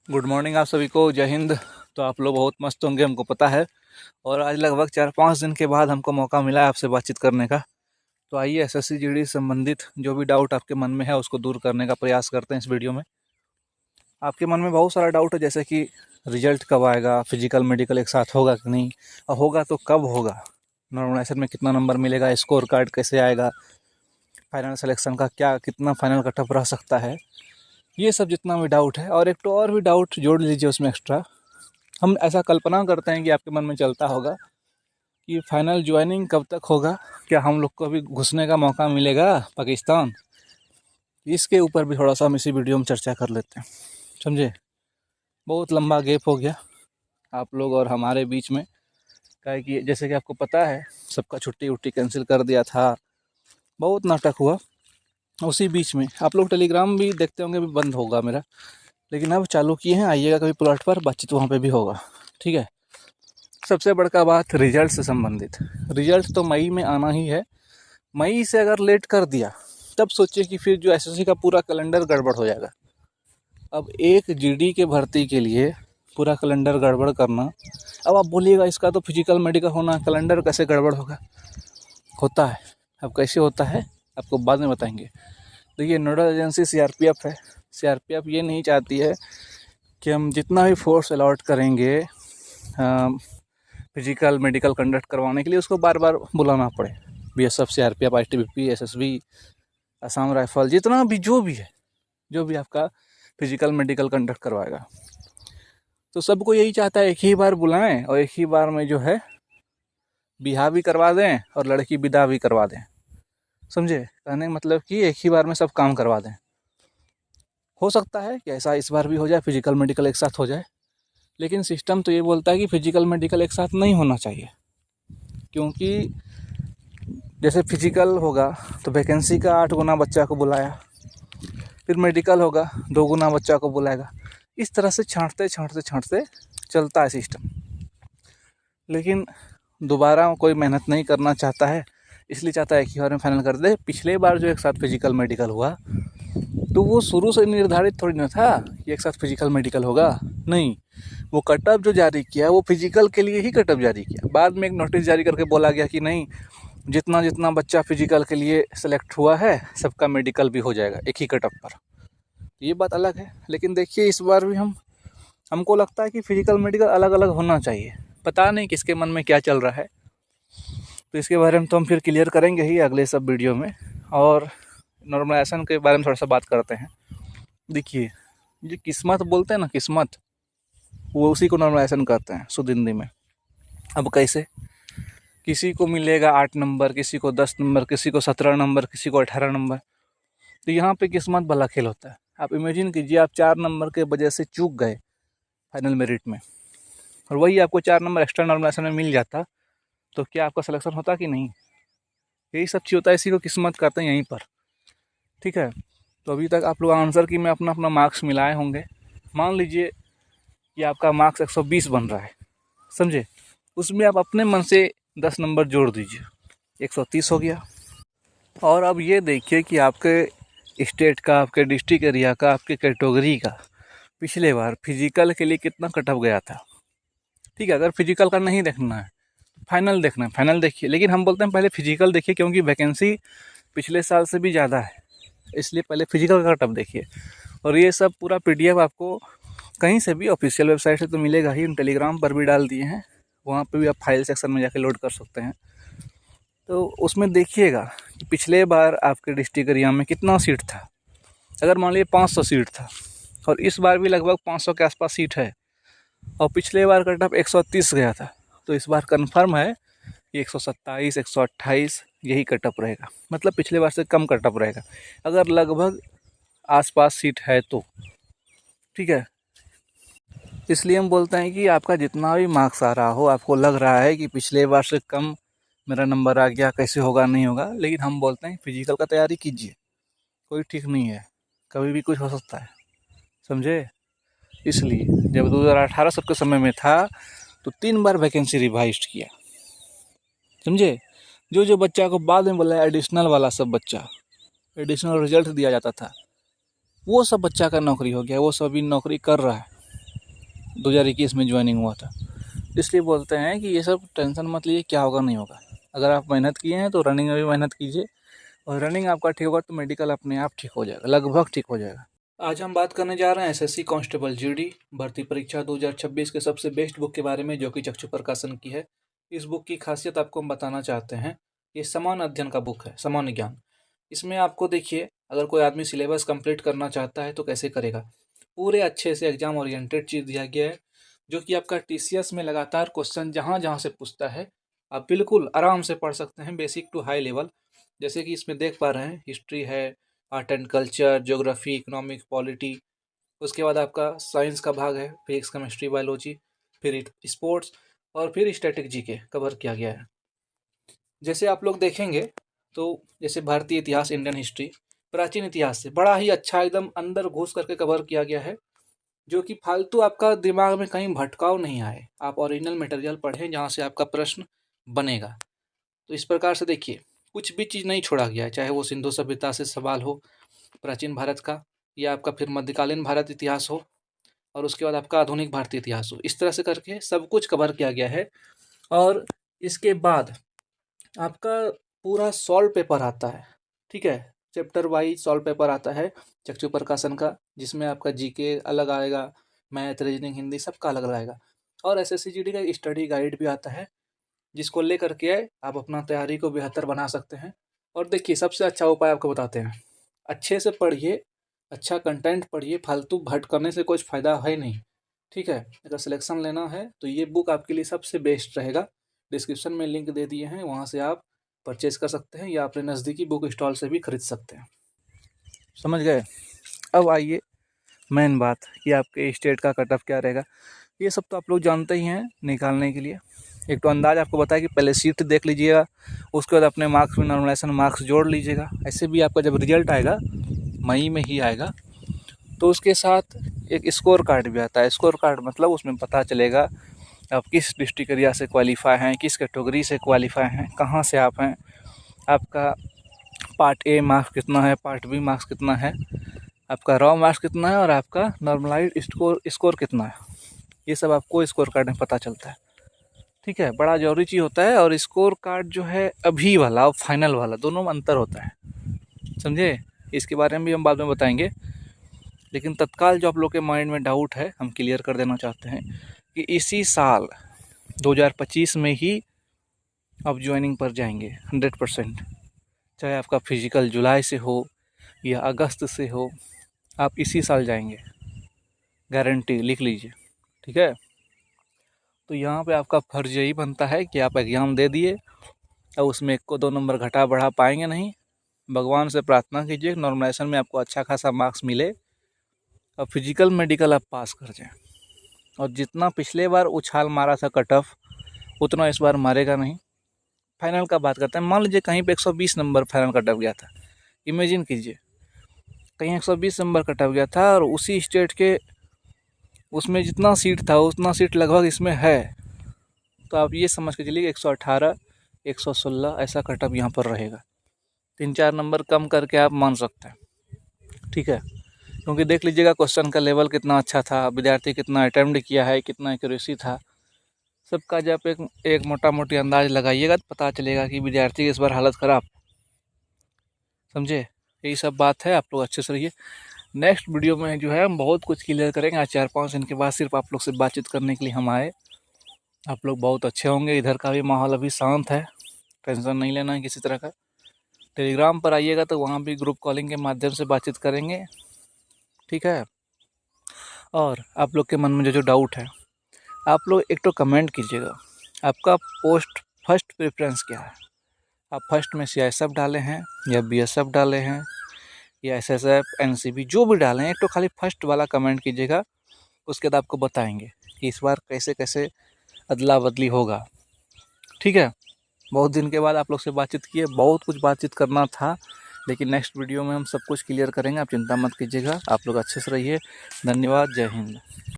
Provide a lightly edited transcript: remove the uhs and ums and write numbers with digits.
Good morning आप सभी को, जय हिंद। तो आप लोग बहुत मस्त होंगे, हमको पता है। और आज लगभग 4-5 दिन के बाद हमको मौका मिला है आपसे बातचीत करने का। तो आइए एसएससी जीडी से संबंधित जो भी डाउट आपके मन में है उसको दूर करने का प्रयास करते हैं इस वीडियो में। आपके मन में बहुत सारा डाउट है, जैसे कि रिजल्ट कब आएगा, फिजिकल मेडिकल एक साथ होगा कि नहीं, और होगा तो कब होगा, नॉर्मलाइजेशन में कितना नंबर मिलेगा, स्कोर कार्ड कैसे आएगा, फाइनल सिलेक्शन का क्या कितना फाइनल कटअप रह सकता है, ये सब जितना भी डाउट है। और एक तो और भी डाउट जोड़ लीजिए उसमें एक्स्ट्रा। हम ऐसा कल्पना करते हैं कि आपके मन में चलता होगा कि फाइनल ज्वाइनिंग कब तक होगा, क्या हम लोग को अभी घुसने का मौका मिलेगा पाकिस्तान। इसके ऊपर भी थोड़ा सा हम इसी वीडियो में चर्चा कर लेते हैं, समझे। बहुत लंबा गैप हो गया आप लोग और हमारे बीच में, क्या कि जैसे कि आपको पता है सबका छुट्टी उट्टी कैंसिल कर दिया था, बहुत नाटक हुआ। उसी बीच में आप लोग टेलीग्राम भी देखते होंगे, भी बंद होगा मेरा, लेकिन अब चालू किए हैं। आइएगा कभी प्लॉट पर, बातचीत वहाँ पे भी होगा, ठीक है। सबसे बड़का बात रिजल्ट से संबंधित। रिजल्ट तो मई में आना ही है। मई से अगर लेट कर दिया तब सोचिए कि फिर जो एसएससी का पूरा कैलेंडर गड़बड़ हो जाएगा। अब एक जीडी के भर्ती के लिए पूरा कैलेंडर गड़बड़ करना, अब आप बोलिएगा इसका तो फिजिकल मेडिकल होना, कैलेंडर कैसे गड़बड़ होगा। होता है। अब कैसे होता है आपको बाद में बताएंगे। देखिए, नोडल एजेंसी सीआरपीएफ है। सीआरपीएफ ये नहीं चाहती है कि हम जितना भी फोर्स अलॉट करेंगे फिजिकल मेडिकल कंडक्ट करवाने के लिए उसको बार बार बुलाना पड़े। BSF, CRPF, ITBP, SSB, Assam rifle, जितना भी जो भी आपका फिजिकल मेडिकल कंडक्ट करवाएगा, तो सबको यही चाहता है एक ही बार बुलाएं और एक ही बार में जो है बिहा भी करवा दें और लड़की विदा भी करवा दें। समझे कहने का मतलब कि एक ही बार में सब काम करवा दें। हो सकता है कि ऐसा इस बार भी हो जाए, फिजिकल मेडिकल एक साथ हो जाए, लेकिन सिस्टम तो ये बोलता है कि फिजिकल मेडिकल एक साथ नहीं होना चाहिए। क्योंकि जैसे फिजिकल होगा तो वैकेंसी का 8 गुना बच्चा को बुलाया, फिर मेडिकल होगा 2 गुना बच्चा को बुलाएगा। इस तरह से छांटते चलता है सिस्टम। लेकिन दोबारा कोई मेहनत नहीं करना चाहता है, इसलिए चाहता है कि बार में फाइनल कर दे। पिछले बार जो एक साथ फिजिकल मेडिकल हुआ तो वो शुरू से निर्धारित थोड़ी ना था कि एक साथ फिजिकल मेडिकल होगा, नहीं। वो कटअप जो जारी किया वो फिजिकल के लिए ही कटअप जारी किया। बाद में एक नोटिस जारी करके बोला गया कि नहीं, जितना जितना बच्चा फिजिकल के लिए सेलेक्ट हुआ है सबका मेडिकल भी हो जाएगा एक ही कटअप पर। ये बात अलग है। लेकिन देखिए इस बार भी हमको लगता है कि फिजिकल मेडिकल अलग अलग होना चाहिए। पता नहीं किसके मन में क्या चल रहा है, तो इसके बारे में तो हम फिर क्लियर करेंगे ही अगले सब वीडियो में। और नॉर्मलाइजेशन के बारे में थोड़ा सा बात करते हैं। देखिए, जो किस्मत बोलते हैं ना, किस्मत, वो उसी को नॉर्मलाइजेशन करते हैं शुद्ध हिंदी में। अब कैसे, किसी को मिलेगा 8 नंबर, किसी को 10 नंबर, किसी को 17 नंबर, किसी को 18 नंबर। तो यहाँ पे किस्मत वाला खेल होता है। आप इमेजिन कीजिए आप 4 नंबर के वजह से चूक गए फाइनल मेरिट में, और वही आपको 4 नंबर एक्स्ट्रा नॉर्मलाइजेशन में मिल जाता, तो क्या आपका सिलेक्शन होता कि नहीं। यही सब चीज़ होता है, इसी को किस्मत करते हैं यहीं पर, ठीक है। तो अभी तक आप लोग आंसर की में अपना अपना मार्क्स मिलाए होंगे। मान लीजिए कि आपका मार्क्स 120 बन रहा है, समझे। उसमें आप अपने मन से 10 नंबर जोड़ दीजिए, 130 हो गया। और अब ये देखिए कि आपके स्टेट का, आपके डिस्ट्रिक्ट एरिया का, आपके कैटेगरी का पिछले बार फिजिकल के लिए कितना कटअप गया था। ठीक है, अगर फिजिकल का नहीं देखना है, फाइनल देखना है, फाइनल देखिए। लेकिन हम बोलते हैं पहले फिजिकल देखिए, क्योंकि वैकेंसी पिछले साल से भी ज़्यादा है, इसलिए पहले फिजिकल का कटअप देखिए। और ये सब पूरा पीडीएफ आपको कहीं से भी ऑफिशियल वेबसाइट से तो मिलेगा ही, हम टेलीग्राम पर भी डाल दिए हैं, वहाँ पे भी आप फाइल सेक्शन में जाके लोड कर सकते हैं। तो उसमें देखिएगा कि पिछले बार आपके डिस्ट्रिक्ट एरिया में कितना सीट था। अगर मान लीजिए 500 सीट था, और इस बार भी लगभग 500 के आसपास सीट है, और पिछले बार कटअप 130 गया था, तो इस बार कन्फर्म है कि 127, 128 यही कटअप रहेगा। मतलब पिछले बार से कम कटअप रहेगा, अगर लगभग आसपास सीट है तो, ठीक है। इसलिए हम बोलते हैं कि आपका जितना भी मार्क्स आ रहा हो, आपको लग रहा है कि पिछले बार से कम मेरा नंबर आ गया, कैसे होगा, नहीं होगा, लेकिन हम बोलते हैं फिजिकल का तैयारी कीजिए, कोई ठीक नहीं है, कभी भी कुछ हो सकता है, समझे। इसलिए जब 2018 सबके समय में था तो 3 बार वैकेंसी रिवाइज किया, समझे। जो बच्चा को बाद में बोला एडिशनल वाला, सब बच्चा एडिशनल रिजल्ट दिया जाता था, वो सब बच्चा का नौकरी हो गया, वो सभी नौकरी कर रहा है। 2021 में ज्वाइनिंग हुआ था। इसलिए बोलते हैं कि ये सब टेंशन मत लीजिए, क्या होगा नहीं होगा। अगर आप मेहनत किए हैं तो रनिंग में भी मेहनत कीजिए, और रनिंग आपका ठीक होगा तो मेडिकल अपने आप ठीक हो जाएगा, लगभग ठीक हो जाएगा। आज हम बात करने जा रहे हैं एसएससी कांस्टेबल जीडी भर्ती परीक्षा 2026 के सबसे बेस्ट बुक के बारे में, जो कि चक्षु प्रकाशन की है। इस बुक की खासियत आपको हम बताना चाहते हैं। ये समान अध्ययन का बुक है, सामान्य ज्ञान। इसमें आपको देखिए, अगर कोई आदमी सिलेबस कंप्लीट करना चाहता है तो कैसे करेगा, पूरे अच्छे से एग्जाम ओरिएंटेड चीज़ दिया गया है, जो कि आपका टीसीएस में लगातार क्वेश्चन जहाँ जहाँ से पूछता है आप बिल्कुल आराम से पढ़ सकते हैं, बेसिक टू हाई लेवल। जैसे कि इसमें देख पा रहे हैं, हिस्ट्री है, art and culture, geography, economic, polity, उसके बाद आपका साइंस का भाग है, फिजिक्स, केमिस्ट्री, बायोलॉजी, फिर स्पोर्ट्स, और फिर स्टैटिक जीके कवर किया गया है। जैसे आप लोग देखेंगे तो जैसे भारतीय इतिहास, इंडियन हिस्ट्री, प्राचीन इतिहास से बड़ा ही अच्छा एकदम अंदर घुस करके कवर किया गया है, जो कि फालतू आपका दिमाग में कहीं भटकाव नहीं आए। आप ओरिजिनल मटेरियल पढ़ें जहाँ से आपका प्रश्न बनेगा। तो इस प्रकार से देखिए, कुछ भी चीज़ नहीं छोड़ा गया है, चाहे वो सिंधु सभ्यता से सवाल हो प्राचीन भारत का, या आपका फिर मध्यकालीन भारत इतिहास हो, और उसके बाद आपका आधुनिक भारतीय इतिहास हो। इस तरह से करके सब कुछ कवर किया गया है। और इसके बाद आपका पूरा सॉल्व पेपर आता है, ठीक है, चैप्टर वाइज सॉल्व पेपर आता है चक्षु प्रकाशन का, जिसमें आपका जीके अलग आएगा, मैथ, रीजनिंग, हिंदी सबका अलग आएगा, और एसएससी जीडी का स्टडी गाइड भी आता है, जिसको ले करके आप अपना तैयारी को बेहतर बना सकते हैं। और देखिए, सबसे अच्छा उपाय आपको बताते हैं, अच्छे से पढ़िए, अच्छा कंटेंट पढ़िए, फालतू भटकने से कुछ फ़ायदा है नहीं, ठीक है। अगर सिलेक्शन लेना है तो ये बुक आपके लिए सबसे बेस्ट रहेगा। डिस्क्रिप्शन में लिंक दे दिए हैं, वहाँ से आप परचेज़ कर सकते हैं, या अपने नज़दीकी बुक स्टॉल से भी खरीद सकते हैं। समझ गए। अब आइए मेन बात कि आपके स्टेट का कट ऑफ क्या रहेगा। ये सब तो आप लोग जानते ही हैं निकालने के लिए। एक तो अंदाज़ आपको बताया कि पहले सीट देख लीजिएगा, उसके बाद अपने मार्क्स में नॉर्मलाइजेशन मार्क्स जोड़ लीजिएगा। ऐसे भी आपका जब रिजल्ट आएगा, मई में ही आएगा, तो उसके साथ एक स्कोर कार्ड भी आता है। स्कोर कार्ड मतलब उसमें पता चलेगा आप किस डिस्ट्रिक्ट एरिया से क्वालिफाई हैं, किस कैटेगरी से क्वालिफाई हैं, कहाँ से आप हैं, आपका पार्ट ए मार्क्स कितना है, पार्ट बी मार्क्स कितना है, आपका रॉ मार्क्स कितना है, और आपका नॉर्मलाइज्ड स्कोर कितना है। ये सब आपको स्कोर कार्ड में पता चलता है, ठीक है। बड़ा जरूरी चीज़ होता है। और स्कोर कार्ड जो है अभी वाला और फाइनल वाला, दोनों में अंतर होता है, समझे। इसके बारे में भी हम बाद में बताएंगे, लेकिन तत्काल जो आप लोग के माइंड में डाउट है, हम क्लियर कर देना चाहते हैं कि इसी साल 2025 में ही आप ज्वाइनिंग पर जाएंगे 100%। चाहे आपका फिजिकल जुलाई से हो या अगस्त से हो, आप इसी साल जाएंगे, गारंटी, लिख लीजिए, ठीक है। तो यहाँ पे आपका फर्ज यही बनता है कि आप एग्ज़ाम दे दिए, और उसमें 1 को 2 नंबर घटा बढ़ा पाएंगे नहीं। भगवान से प्रार्थना कीजिए नॉर्मलाइजेशन में आपको अच्छा खासा मार्क्स मिले, और फिजिकल मेडिकल आप पास कर जाएँ। और जितना पिछले बार उछाल मारा था कट ऑफ, उतना इस बार मारेगा नहीं। फाइनल का बात करते हैं, मान लीजिए कहीं पे 120 नंबर फाइनल कट ऑफ गया था, इमेजिन कीजिए कहीं 120 नंबर कट ऑफ गया था, और उसी स्टेट के उसमें जितना सीट था उतना सीट लगभग इसमें है, तो आप ये समझ के चलिए 118, 116 ऐसा कट ऑफ यहाँ पर रहेगा। 3-4 नंबर कम करके आप मान सकते हैं, ठीक है। क्योंकि देख लीजिएगा क्वेश्चन का लेवल कितना अच्छा था, विद्यार्थी कितना अटेम्प्ट किया है, कितना एक्यूरेसी था, सबका जब एक मोटा मोटी अंदाज लगाइएगा तो पता चलेगा कि विद्यार्थी की इस बार हालत ख़राब, समझे। यही सब बात है, आप लोग अच्छे से रहिए। नेक्स्ट वीडियो में जो है हम बहुत कुछ क्लियर करेंगे। आज 4-5 दिन के बाद सिर्फ आप लोग से बातचीत करने के लिए हम आए। आप लोग बहुत अच्छे होंगे। इधर का भी माहौल अभी शांत है, टेंशन नहीं लेना है किसी तरह का। टेलीग्राम पर आइएगा तो वहाँ भी ग्रुप कॉलिंग के माध्यम से बातचीत करेंगे, ठीक है। और आप लोग के मन में जो डाउट है, आप लोग एक तो कमेंट कीजिएगा, आपका पोस्ट फर्स्ट प्रेफरेंस क्या है। आप फर्स्ट में CISF डाले हैं या BSF डाले हैं या SSF, NCB जो भी डालें, एक तो खाली फर्स्ट वाला कमेंट कीजिएगा। उसके बाद आपको बताएंगे कि इस बार कैसे कैसे अदला बदली होगा, ठीक है। बहुत दिन के बाद आप लोग से बातचीत किए, बहुत कुछ बातचीत करना था, लेकिन नेक्स्ट वीडियो में हम सब कुछ क्लियर करेंगे, आप चिंता मत कीजिएगा। आप लोग अच्छे से रहिए। धन्यवाद। जय हिंद।